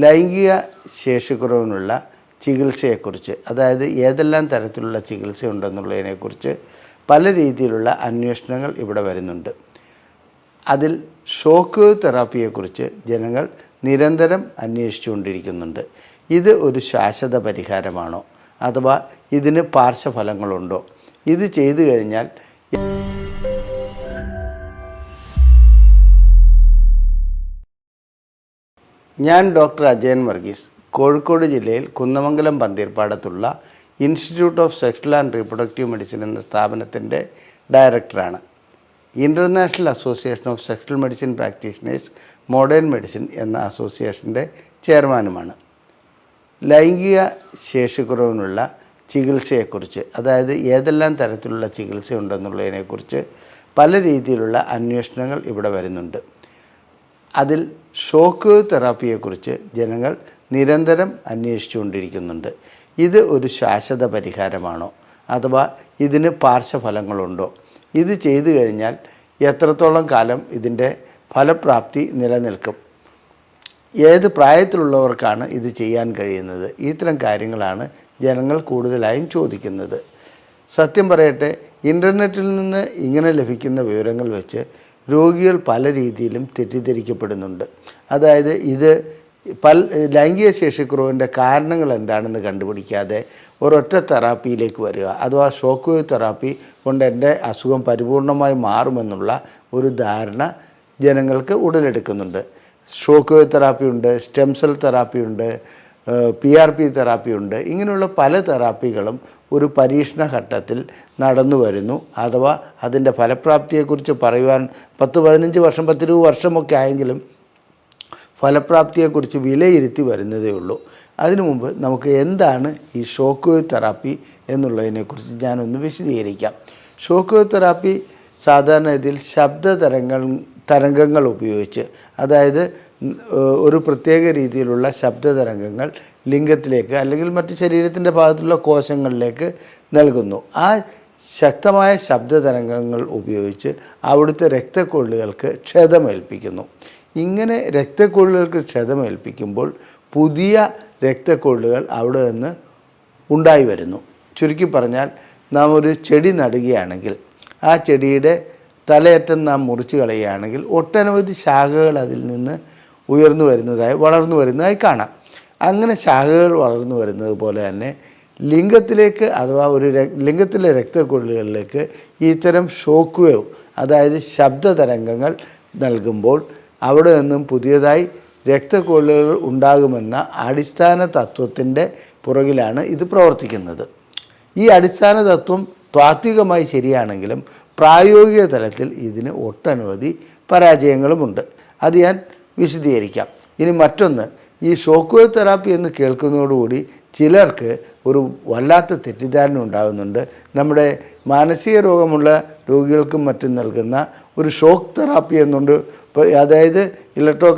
ലൈംഗിക ശേഷിക്കുറവിനുള്ള ചികിത്സയെക്കുറിച്ച്, അതായത് ഏതെല്ലാം തരത്തിലുള്ള ചികിത്സ ഉണ്ടെന്നുള്ളതിനെക്കുറിച്ച് പല രീതിയിലുള്ള അന്വേഷണങ്ങൾ ഇവിടെ വരുന്നുണ്ട്. അതിൽ ഷോക്ക് വേവ് തെറാപ്പിയെക്കുറിച്ച് ജനങ്ങൾ നിരന്തരം അന്വേഷിച്ചുകൊണ്ടിരിക്കുന്നുണ്ട്. ഇത് ഒരു ശാശ്വത പരിഹാരമാണോ, അഥവാ ഇതിന് പാർശ്വഫലങ്ങളുണ്ടോ, ഇത് ചെയ്തു കഴിഞ്ഞാൽ ഞാൻ ഡോക്ടർ അജയൻ വർഗീസ്, കോഴിക്കോട് ജില്ലയിൽ കുന്നമംഗലം പന്തീർപ്പാടത്തുള്ള institute of sexual and reproductive medicine എന്ന സ്ഥാപനത്തിൻ്റെ ഡയറക്ടറാണ്. International association of sexual medicine practitioners modern medicine എന്ന അസോസിയേഷൻ്റെ ചെയർമാനുമാണ്. ലൈംഗിക ശേഷിക്കുറവിനുള്ള ചികിത്സയെക്കുറിച്ച്, അതായത് ഏതെല്ലാം തരത്തിലുള്ള ചികിത്സ ഉണ്ടെന്നുള്ളതിനെക്കുറിച്ച് പല രീതിയിലുള്ള അന്വേഷണങ്ങൾ ഇവിടെ വരുന്നുണ്ട്. അതിൽ ഷോക്ക് വേവ് തെറാപ്പിയെക്കുറിച്ച് ജനങ്ങൾ നിരന്തരം അന്വേഷിച്ചുകൊണ്ടിരിക്കുന്നുണ്ട്. ഇത് ഒരു ശാശ്വത പരിഹാരമാണോ, അഥവാ ഇതിന് പാർശ്വഫലങ്ങളുണ്ടോ, ഇത് ചെയ്തു കഴിഞ്ഞാൽ എത്രത്തോളം കാലം ഇതിൻ്റെ ഫലപ്രാപ്തി നിലനിൽക്കും, ഏത് പ്രായത്തിലുള്ളവർക്കാണ് ഇത് ചെയ്യാൻ കഴിയുന്നത്, ഇത്തരം കാര്യങ്ങളാണ് ജനങ്ങൾ കൂടുതലായും ചോദിക്കുന്നത്. സത്യം പറയട്ടെ, ഇൻ്റർനെറ്റിൽ നിന്ന് ഇങ്ങനെ ലഭിക്കുന്ന വിവരങ്ങൾ വെച്ച് രോഗികൾ പല രീതിയിലും തെറ്റിദ്ധരിക്കപ്പെടുന്നുണ്ട്. അതായത് ഇത് ലൈംഗിക ശേഷിക്കുറവിൻ്റെ കാരണങ്ങൾ എന്താണെന്ന് കണ്ടുപിടിക്കാതെ ഒരൊറ്റ തെറാപ്പിയിലേക്ക് വരിക, അഥവാ ഷോക്ക് വേവ് തെറാപ്പി കൊണ്ട് എൻ്റെ അസുഖം പരിപൂർണമായി മാറുമെന്നുള്ള ഒരു ധാരണ ജനങ്ങൾക്ക് ഉടലെടുക്കുന്നുണ്ട്. ഷോക്ക് വേവ് തെറാപ്പിയുണ്ട്, സ്റ്റെം സെൽ തെറാപ്പിയുണ്ട്, PRP തെറാപ്പിയുണ്ട്. ഇങ്ങനെയുള്ള പല തെറാപ്പികളും ഒരു പരീക്ഷണ ഘട്ടത്തിൽ നടന്നു വരുന്നു. അഥവാ അതിൻ്റെ ഫലപ്രാപ്തിയെക്കുറിച്ച് പറയുവാൻ 10-15 വർഷം 10-20 വർഷമൊക്കെ ആയെങ്കിലും ഫലപ്രാപ്തിയെക്കുറിച്ച് വിലയിരുത്തി വരുന്നതേ ഉള്ളൂ. അതിനു മുമ്പ് നമുക്ക് എന്താണ് ഈ ഷോക്ക് വേവ് തെറാപ്പി എന്നുള്ളതിനെക്കുറിച്ച് ഞാനൊന്ന് വിശദീകരിക്കാം. ഷോക്ക് വേവ് തെറാപ്പി സാധാരണ ഇതിൽ തരംഗങ്ങൾ ഉപയോഗിച്ച്, അതായത് ഒരു പ്രത്യേക രീതിയിലുള്ള ശബ്ദതരംഗങ്ങൾ ലിംഗത്തിലേക്ക് അല്ലെങ്കിൽ മറ്റ് ശരീരത്തിൻ്റെ ഭാഗത്തുള്ള കോശങ്ങളിലേക്ക് നൽകുന്നു. ആ ശക്തമായ ശബ്ദതരംഗങ്ങൾ ഉപയോഗിച്ച് അവിടുത്തെ രക്തക്കൊള്ളുകൾക്ക് ക്ഷതമേൽപ്പിക്കുന്നു. ഇങ്ങനെ രക്തക്കൊള്ളുകൾക്ക് ക്ഷതമേൽപ്പിക്കുമ്പോൾ പുതിയ രക്തക്കൊള്ളുകൾ അവിടെ നിന്ന് ഉണ്ടായി വരുന്നു. ചുരുക്കി പറഞ്ഞാൽ, നാം ഒരു ചെടി നടുകയാണെങ്കിൽ ആ ചെടിയുടെ തലയറ്റം നാം മുറിച്ച് കളയുകയാണെങ്കിൽ ഒട്ടനവധി ശാഖകൾ അതിൽ നിന്ന് വളർന്നു വരുന്നതായി കാണാം. അങ്ങനെ ശാഖകൾ വളർന്നു വരുന്നത് പോലെ തന്നെ ലിംഗത്തിലേക്ക്, അഥവാ ലിംഗത്തിലെ രക്തക്കൊള്ളുകളിലേക്ക് ഇത്തരം ഷോക്ക് വേവ്, അതായത് ശബ്ദതരംഗങ്ങൾ നൽകുമ്പോൾ അവിടെ നിന്നും പുതിയതായി രക്തക്കൊള്ളുകൾ ഉണ്ടാകുമെന്ന അടിസ്ഥാന തത്വത്തിൻ്റെ പുറകിലാണ് ഇത് പ്രവർത്തിക്കുന്നത്. ഈ അടിസ്ഥാന തത്വം താത്വികമായി ശരിയാണെങ്കിലും പ്രായോഗിക തലത്തിൽ ഇതിന് ഒട്ടനവധി പരാജയങ്ങളുമുണ്ട്. അത് ഞാൻ വിശദീകരിക്കാം. ഇനി മറ്റൊന്ന്, ഈ ഷോക്ക് വേവ് തെറാപ്പി എന്ന് കേൾക്കുന്നതോടുകൂടി ചിലർക്ക് ഒരു വല്ലാത്ത തെറ്റിദ്ധാരണ ഉണ്ടാകുന്നുണ്ട്. നമ്മുടെ മാനസിക രോഗമുള്ള രോഗികൾക്കും മറ്റും നൽകുന്ന ഒരു ഷോക്ക് തെറാപ്പി എന്നുണ്ട്, അതായത് ഇലക്ട്രോ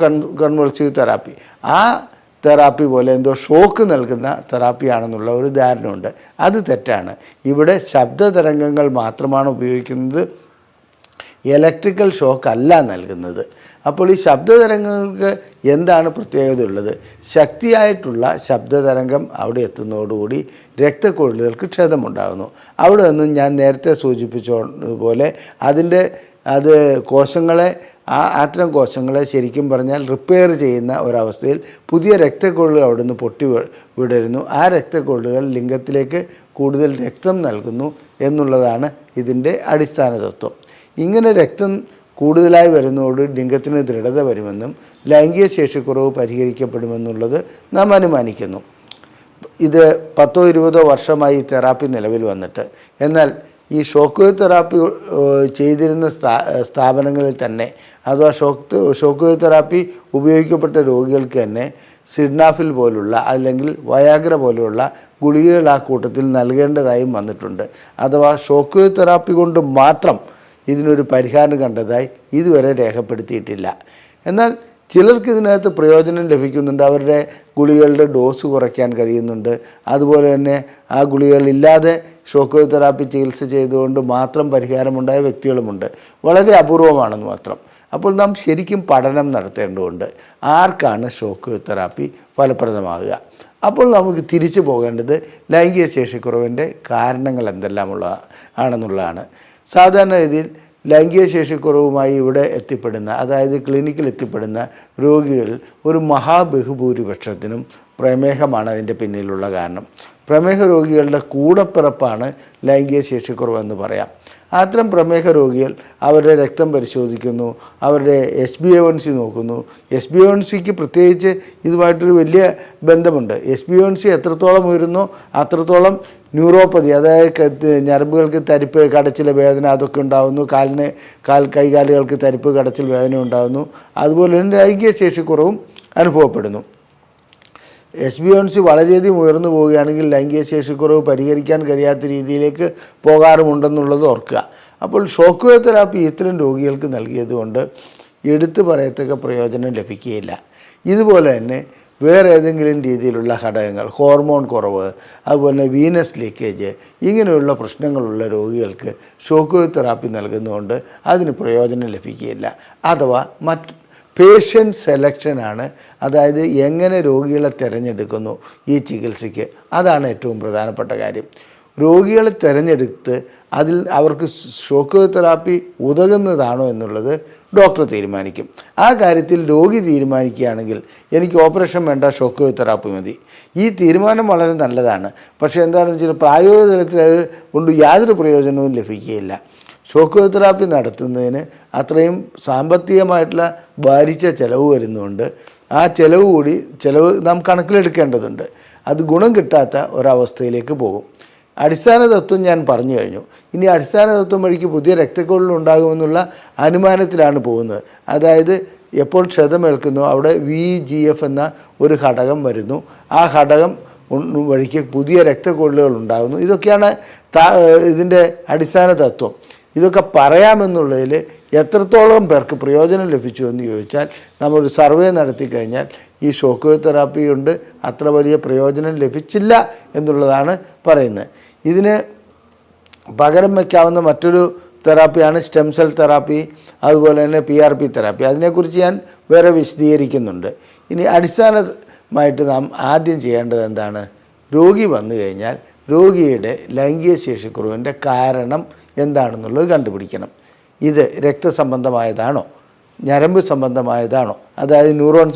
കൺവൾസീവ് തെറാപ്പി. ആ തെറാപ്പി പോലെ എന്തോ ഷോക്ക് നൽകുന്ന തെറാപ്പിയാണെന്നുള്ള ഒരു ധാരണയുണ്ട്. അത് തെറ്റാണ്. ഇവിടെ ശബ്ദതരംഗങ്ങൾ മാത്രമാണ് ഉപയോഗിക്കുന്നത്, ഇലക്ട്രിക്കൽ ഷോക്ക് അല്ല നൽകുന്നത്. അപ്പോൾ ഈ ശബ്ദതരംഗങ്ങൾക്ക് എന്താണ് പ്രത്യേകത ഉള്ളത്? ശക്തിയായിട്ടുള്ള ശബ്ദതരംഗം അവിടെ എത്തുന്നതോടുകൂടി രക്തക്കൊള്ളുകൾക്ക് ക്ഷതമുണ്ടാകുന്നു. അവിടെ നിന്നും ഞാൻ നേരത്തെ സൂചിപ്പിച്ചതുപോലെ അത് കോശങ്ങളെ, അത്തരം കോശങ്ങളെ ശരിക്കും പറഞ്ഞാൽ റിപ്പയർ ചെയ്യുന്ന ഒരവസ്ഥയിൽ പുതിയ രക്തക്കൊള്ളുകൾ അവിടെ നിന്ന് പൊട്ടി വിടരുന്നു. ആ രക്തക്കൊള്ളുകൾ ലിംഗത്തിലേക്ക് കൂടുതൽ രക്തം നൽകുന്നു എന്നുള്ളതാണ് ഇതിൻ്റെ അടിസ്ഥാന തത്വം. ഇങ്ങനെ രക്തം കൂടുതലായി വരുന്നതോട് ലിംഗത്തിന് ദൃഢത വരുമെന്നും ലൈംഗിക ശേഷിക്കുറവ് പരിഹരിക്കപ്പെടുമെന്നുള്ളത് നാം അനുമാനിക്കുന്നു. ഇത് 10-20 വർഷമായി തെറാപ്പി നിലവിൽ വന്നിട്ട്, എന്നാൽ ഈ ഷോക്ക് വേവ് തെറാപ്പി ചെയ്തിരുന്ന സ്ഥാപനങ്ങളിൽ തന്നെ, അഥവാ ഷോക്ക് വേവ് തെറാപ്പി ഉപയോഗിക്കപ്പെട്ട രോഗികൾക്ക് തന്നെ സിഡ്നാഫിൽ പോലുള്ള അല്ലെങ്കിൽ വയാഗ്ര പോലെയുള്ള ഗുളികകൾ ആ കൂട്ടത്തിൽ നൽകേണ്ടതായും വന്നിട്ടുണ്ട്. അഥവാ ഷോക്ക് വേവ് തെറാപ്പി കൊണ്ട് മാത്രം ഇതിനൊരു പരിഹാരം കണ്ടതായി ഇതുവരെ രേഖപ്പെടുത്തിയിട്ടില്ല. എന്നാൽ ചിലർക്ക് ഇതിനകത്ത് പ്രയോജനം ലഭിക്കുന്നുണ്ട്. അവരുടെ ഗുളികളുടെ ഡോസ് കുറയ്ക്കാൻ കഴിയുന്നുണ്ട്. അതുപോലെ തന്നെ ആ ഗുളികളില്ലാതെ ഷോക്ക് വേവ് തെറാപ്പി ചികിത്സ ചെയ്തുകൊണ്ട് മാത്രം പരിഹാരമുണ്ടായ വ്യക്തികളുമുണ്ട്. വളരെ അപൂർവമാണെന്ന് മാത്രം. അപ്പോൾ നാം ശരിക്കും പഠനം നടത്തേണ്ടതുണ്ട്, ആർക്കാണ് ഷോക്ക് വേവ് തെറാപ്പി ഫലപ്രദമാകുക. അപ്പോൾ നമുക്ക് തിരിച്ചു പോകേണ്ടത് ലൈംഗിക ശേഷിക്കുറവിൻ്റെ കാരണങ്ങൾ ആണെന്നുള്ളതാണ്. സാധാരണഗതിയിൽ ലൈംഗിക ശേഷിക്കുറവുമായി ഇവിടെ എത്തിപ്പെടുന്ന, അതായത് ക്ലിനിക്കിൽ എത്തിപ്പെടുന്ന രോഗികൾ ഒരു മഹാബഹുഭൂരിപക്ഷത്തിനും പ്രമേഹമാണ് അതിൻ്റെ പിന്നിലുള്ള കാരണം. പ്രമേഹ രോഗികളുടെ കൂടപ്പിറപ്പാണ് ലൈംഗിക ശേഷിക്കുറവെന്ന് പറയാം. അത്തരം പ്രമേഹ രോഗികൾ അവരുടെ രക്തം പരിശോധിക്കുന്നു, അവരുടെ HbA1c നോക്കുന്നു. HbA1cക്ക് പ്രത്യേകിച്ച് ഇതുമായിട്ടൊരു വലിയ ബന്ധമുണ്ട്. HbA1c എത്രത്തോളം ഉയരുന്നോ അത്രത്തോളം ന്യൂറോപ്പതി, അതായത് ഞരമ്പുകൾക്ക് തരിപ്പ്, കടച്ചിൽ, വേദന അതൊക്കെ ഉണ്ടാകുന്നു. കൈകാലുകൾക്ക് തരിപ്പ്, കടച്ചിൽ, വേദന ഉണ്ടാകുന്നു. അതുപോലെ തന്നെ ലൈംഗിക ശേഷിക്കുറവും അനുഭവപ്പെടുന്നു. HbA1c വളരെയധികം ഉയർന്നു പോവുകയാണെങ്കിൽ ലൈംഗിക ശേഷിക്കുറവ് പരിഹരിക്കാൻ കഴിയാത്ത രീതിയിലേക്ക് പോകാറുമുണ്ടെന്നുള്ളത് ഓർക്കുക. അപ്പോൾ ഷോക്ക് വേവ് തെറാപ്പി ഇത്തരം രോഗികൾക്ക് നൽകിയതുകൊണ്ട് എടുത്തു പറയത്തക്ക പ്രയോജനം ലഭിക്കുകയില്ല. ഇതുപോലെ തന്നെ വേറെ ഏതെങ്കിലും രീതിയിലുള്ള ഘടകങ്ങൾ, ഹോർമോൺ കുറവ്, അതുപോലെ തന്നെ വീനസ് ലീക്കേജ്, ഇങ്ങനെയുള്ള പ്രശ്നങ്ങളുള്ള രോഗികൾക്ക് ഷോക്ക് വേവ് തെറാപ്പി നൽകുന്നതുകൊണ്ട് അതിന് പ്രയോജനം ലഭിക്കുകയില്ല. അഥവാ പേഷ്യൻ്റ് സെലക്ഷനാണ്, അതായത് എങ്ങനെ രോഗികളെ തിരഞ്ഞെടുക്കുന്നു ഈ ചികിത്സയ്ക്ക്, അതാണ് ഏറ്റവും പ്രധാനപ്പെട്ട കാര്യം. രോഗികളെ തിരഞ്ഞെടുത്ത് അതിൽ അവർക്ക് ഷോക്ക് വേവ് തെറാപ്പി ഉതകുന്നതാണോ എന്നുള്ളത് ഡോക്ടർ തീരുമാനിക്കും. ആ കാര്യത്തിൽ രോഗി തീരുമാനിക്കുകയാണെങ്കിൽ എനിക്ക് ഓപ്പറേഷൻ വേണ്ട, ഷോക്ക് വേവ് തെറാപ്പി മതി, ഈ തീരുമാനം വളരെ നല്ലതാണ്. പക്ഷേ എന്താണെന്ന് വെച്ചാൽ പ്രായോഗിക തലത്തിൽ അത് കൊണ്ട് യാതൊരു പ്രയോജനവും ലഭിക്കുകയില്ല. ഷോക്ക് വേവ് തെറാപ്പി നടത്തുന്നതിന് അത്രയും സാമ്പത്തികമായിട്ടുള്ള ഭാരിച്ച ചിലവ് വരുന്നുണ്ട്. ആ ചിലവ് നാം കണക്കിലെടുക്കേണ്ടതുണ്ട്. അത് ഗുണം കിട്ടാത്ത ഒരവസ്ഥയിലേക്ക് പോകും. അടിസ്ഥാന തത്വം ഞാൻ പറഞ്ഞു കഴിഞ്ഞു. ഇനി അടിസ്ഥാന തത്വം വഴിക്ക് പുതിയ രക്തക്കൊഴൽ ഉണ്ടാകുമെന്നുള്ള അനുമാനത്തിലാണ് പോകുന്നത്. അതായത് എപ്പോൾ ക്ഷതമേൽക്കുന്നു അവിടെ VEGF എന്ന ഒരു ഘടകം വരുന്നു. ആ ഘടകം വഴിക്ക് പുതിയ രക്തക്കൊഴലുകൾ ഉണ്ടാകുന്നു. ഇതൊക്കെയാണ് ഇതിൻ്റെ അടിസ്ഥാന തത്വം. ഇതൊക്കെ പറയാമെന്നുള്ളതിൽ എത്രത്തോളം പേർക്ക് പ്രയോജനം ലഭിച്ചു എന്ന് ചോദിച്ചാൽ, നമ്മളൊരു സർവേ നടത്തി കഴിഞ്ഞാൽ ഈ ഷോക്ക് വേവ് തെറാപ്പി കൊണ്ട് അത്ര വലിയ പ്രയോജനം ലഭിച്ചില്ല എന്നുള്ളതാണ് പറയുന്നത്. ഇതിന് പകരം വയ്ക്കാവുന്ന മറ്റൊരു തെറാപ്പിയാണ് സ്റ്റെം സെൽ തെറാപ്പി, അതുപോലെ തന്നെ PRP തെറാപ്പി. അതിനെക്കുറിച്ച് ഞാൻ വേറെ വിശദീകരിക്കുന്നുണ്ട്. ഇനി അടിസ്ഥാനമായിട്ട് നാം ആദ്യം ചെയ്യേണ്ടത് എന്താണ്? രോഗി വന്നു കഴിഞ്ഞാൽ രോഗിയുടെ ലൈംഗിക ശേഷിക്കുറവിൻ്റെ കാരണം എന്താണെന്നുള്ളത് കണ്ടുപിടിക്കണം. ഇത് രക്തസംബന്ധമായതാണോ, ഞരമ്പ് സംബന്ധമായതാണോ, അതായത് ന്യൂറോൺ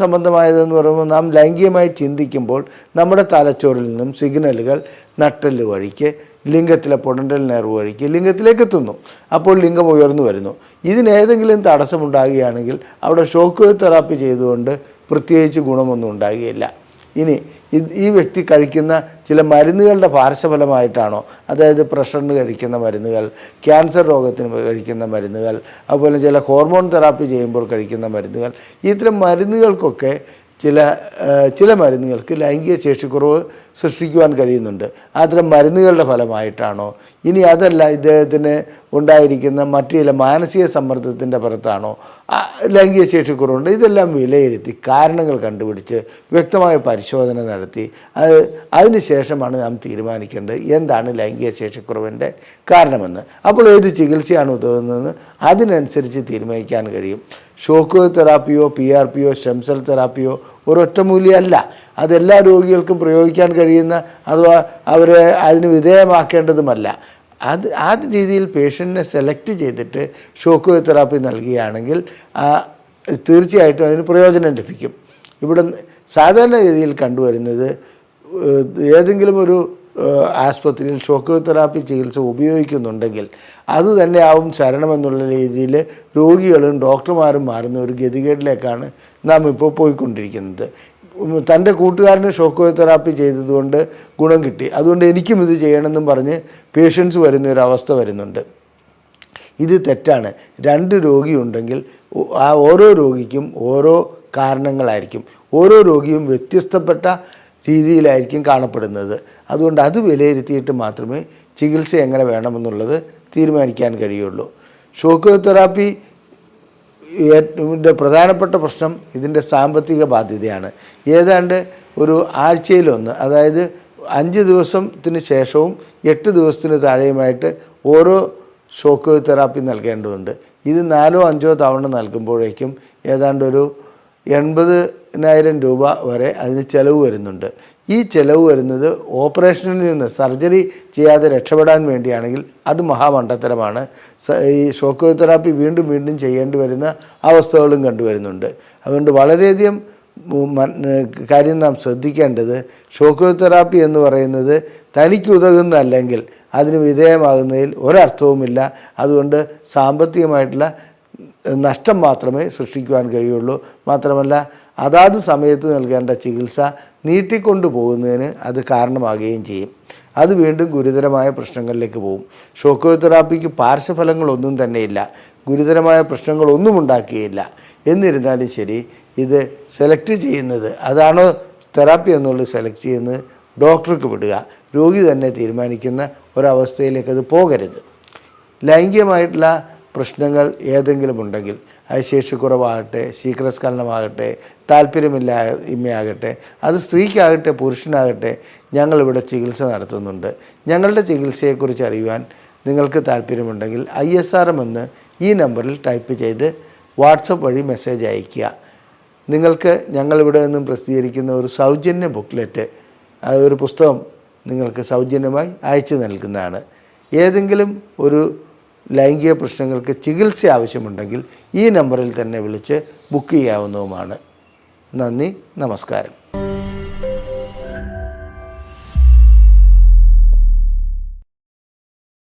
സംബന്ധമായതെന്ന് പറയുമ്പോൾ നാം ലൈംഗികമായി ചിന്തിക്കുമ്പോൾ നമ്മുടെ തലച്ചോറിൽ നിന്നും സിഗ്നലുകൾ നട്ടെല്ല് വഴിക്ക് ലിംഗത്തിലെ പൊടൻ്റൽ നെർവ് വഴിക്ക് ലിംഗത്തിലേക്ക് എത്തുന്നു. അപ്പോൾ ലിംഗം ഉയർന്നു വരുന്നു. ഇതിനേതെങ്കിലും തടസ്സമുണ്ടാകുകയാണെങ്കിൽ അവിടെ ഷോക്ക് വേവ് തെറാപ്പി ചെയ്തുകൊണ്ട് പ്രത്യേകിച്ച് ഗുണമൊന്നും ഉണ്ടാകുകയില്ല. ഇനി ഈ വ്യക്തി കഴിക്കുന്ന ചില മരുന്നുകളുടെ പാർശ്വഫലമായിട്ടാണോ, അതായത് പ്രഷറിന് കഴിക്കുന്ന മരുന്നുകൾ, ക്യാൻസർ രോഗത്തിന് കഴിക്കുന്ന മരുന്നുകൾ, അതുപോലെ ചില ഹോർമോൺ തെറാപ്പി ചെയ്യുമ്പോൾ കഴിക്കുന്ന മരുന്നുകൾ, ഇത്തരം മരുന്നുകൾക്കൊക്കെ ചില മരുന്നുകൾക്ക് ലൈംഗിക ശേഷിക്കുറവ് സൃഷ്ടിക്കുവാൻ കഴിയുന്നുണ്ട്. അത്തരം മരുന്നുകളുടെ ഫലമായിട്ടാണോ, ഇനി അതല്ല ഇദ്ദേഹത്തിന് ഉണ്ടായിരിക്കുന്ന മറ്റു ചില മാനസിക സമ്മർദ്ദത്തിൻ്റെ പുറത്താണോ ലൈംഗിക ശേഷിക്കുറവുണ്ട്, ഇതെല്ലാം വിലയിരുത്തി കാരണങ്ങൾ കണ്ടുപിടിച്ച് വ്യക്തമായ പരിശോധന നടത്തി അതിന് ശേഷമാണ് നാം തീരുമാനിക്കേണ്ടത് എന്താണ് ലൈംഗിക ശേഷിക്കുറവിൻ്റെ കാരണമെന്ന്. അപ്പോൾ ഏത് ചികിത്സയാണ് ഉതകുന്നതെന്ന് അതിനനുസരിച്ച് തീരുമാനിക്കാൻ കഴിയും. ഷോക്ക് വേവ് തെറാപ്പിയോ PRPയോ സ്റ്റെം സെൽ തെറാപ്പിയോ ഒരൊറ്റമൂലിയല്ല. അതെല്ലാ രോഗികൾക്കും പ്രയോഗിക്കാൻ കഴിയുന്ന അഥവാ അവരെ അതിന് വിധേയമാക്കേണ്ടതുമല്ല. ആ രീതിയിൽ പേഷ്യൻറ്റിനെ സെലക്ട് ചെയ്തിട്ട് ഷോക്ക് വേവ് തെറാപ്പി നൽകുകയാണെങ്കിൽ തീർച്ചയായിട്ടും അതിന് പ്രയോജനം ലഭിക്കും. ഇവിടെ സാധാരണ രീതിയിൽ കണ്ടുവരുന്നത് ഏതെങ്കിലും ഒരു ആസ്പത്രിയിൽ ഷോക്ക് വേവ് തെറാപ്പി ചികിത്സ ഉപയോഗിക്കുന്നുണ്ടെങ്കിൽ അതുതന്നെ ആവും ശരണമെന്നുള്ള രീതിയിൽ രോഗികളും ഡോക്ടർമാരും മാറുന്ന ഒരു ഗതികേടിലേക്കാണ് നാം ഇപ്പോൾ പോയിക്കൊണ്ടിരിക്കുന്നത്. തൻ്റെ കൂട്ടുകാരന് ഷോക്ക് വേവ് തെറാപ്പി ചെയ്തതുകൊണ്ട് ഗുണം കിട്ടി, അതുകൊണ്ട് എനിക്കും ഇത് ചെയ്യണമെന്നും പറഞ്ഞ് പേഷ്യൻസ് വരുന്ന ഒരു അവസ്ഥ വരുന്നുണ്ട്. ഇത് തെറ്റാണ്. 2 രോഗിയുണ്ടെങ്കിൽ ആ ഓരോ രോഗിക്കും ഓരോ കാരണങ്ങളായിരിക്കും. ഓരോ രോഗിയും വ്യത്യസ്തപ്പെട്ട രീതിയിലായിരിക്കും കാണപ്പെടുന്നത്. അതുകൊണ്ട് അത് വിലയിരുത്തിയിട്ട് മാത്രമേ ചികിത്സ എങ്ങനെ വേണമെന്നുള്ളത് തീരുമാനിക്കാൻ കഴിയുള്ളൂ. ഷോക്ക് വേവ് തെറാപ്പി പ്രധാനപ്പെട്ട പ്രശ്നം ഇതിൻ്റെ സാമ്പത്തിക ബാധ്യതയാണ്. ഏതാണ്ട് ഒരു ആഴ്ചയിലൊന്ന്, അതായത് 5 ദിവസത്തിന് ശേഷവും 8 ദിവസത്തിന് താഴെയുമായിട്ട് ഓരോ ഷോക്ക് വേവ് തെറാപ്പി നൽകേണ്ടതുണ്ട്. ഇത് 4 or 5 തവണ നൽകുമ്പോഴേക്കും ഏതാണ്ടൊരു 80,000 രൂപ വരെ അതിന് ചിലവ് വരുന്നുണ്ട്. ഈ ചിലവ് വരുന്നത് ഓപ്പറേഷനിൽ നിന്ന് സർജറി ചെയ്യാതെ രക്ഷപ്പെടാൻ വേണ്ടിയാണെങ്കിൽ അത് മഹാമണ്ടത്തരമാണ്. ഈ ഷോക്ക് വേവ് തെറാപ്പി വീണ്ടും വീണ്ടും ചെയ്യേണ്ടി വരുന്ന അവസ്ഥകളും കണ്ടുവരുന്നുണ്ട്. അതുകൊണ്ട് വളരെയധികം കാര്യം നാം ശ്രദ്ധിക്കേണ്ടത്, ഷോക്ക് വേവ് തെറാപ്പി എന്ന് പറയുന്നത് തനിക്കുതകുന്നതല്ലെങ്കിൽ അതിന് വിധേയമാകുന്നതിൽ ഒരർത്ഥവുമില്ല. അതുകൊണ്ട് സാമ്പത്തികമായിട്ടുള്ള നഷ്ടം മാത്രമേ സൃഷ്ടിക്കുവാൻ കഴിയുള്ളൂ. മാത്രമല്ല അതാത് സമയത്ത് നൽകേണ്ട ചികിത്സ നീട്ടിക്കൊണ്ടു പോകുന്നതിന് അത് കാരണമാകുകയും ചെയ്യും. അത് വീണ്ടും ഗുരുതരമായ പ്രശ്നങ്ങളിലേക്ക് പോകും. ഷോക്ക് വേവ് തെറാപ്പിക്ക് പാർശ്വഫലങ്ങളൊന്നും തന്നെയില്ല, ഗുരുതരമായ പ്രശ്നങ്ങളൊന്നും ഉണ്ടാക്കുകയില്ല. എന്നിരുന്നാലും ശരി, ഇത് സെലക്ട് ചെയ്യുന്നത്, അതാണോ തെറാപ്പി എന്നുള്ളത് സെലക്ട് ചെയ്യുന്നത് ഡോക്ടർക്ക് വിടുക. രോഗി തന്നെ തീരുമാനിക്കുന്ന ഒരവസ്ഥയിലേക്ക് അത് പോകരുത്. ലൈംഗികമായിട്ടുള്ള പ്രശ്നങ്ങൾ ഏതെങ്കിലും ഉണ്ടെങ്കിൽ, അത് ശേഷിക്കുറവാകട്ടെ, ശീഘ്രസ്ഖലനമാകട്ടെ, താല്പര്യമില്ലായ്മയാകട്ടെ, അത് സ്ത്രീക്കാകട്ടെ പുരുഷനാകട്ടെ, ഞങ്ങളിവിടെ ചികിത്സ നടത്തുന്നുണ്ട്. ഞങ്ങളുടെ ചികിത്സയെക്കുറിച്ച് അറിയുവാൻ നിങ്ങൾക്ക് താല്പര്യമുണ്ടെങ്കിൽ ISRM എന്ന് ഈ നമ്പറിൽ ടൈപ്പ് ചെയ്ത് വാട്സപ്പ് വഴി മെസ്സേജ് അയയ്ക്കുക. നിങ്ങൾക്ക് ഞങ്ങളിവിടെ നിന്നും പ്രസിദ്ധീകരിക്കുന്ന ഒരു സൗജന്യ ബുക്ക്ലെറ്റ്, ഒരു പുസ്തകം നിങ്ങൾക്ക് സൗജന്യമായി അയച്ചു നൽകുന്നതാണ്. ഏതെങ്കിലും ഒരു ലൈംഗിക പ്രശ്നങ്ങൾക്ക് ചികിത്സ ആവശ്യമുണ്ടെങ്കിൽ ഈ നമ്പറിൽ തന്നെ വിളിച്ച് ബുക്ക് ചെയ്യാവുന്നതുമാണ്. നന്ദി, നമസ്കാരം.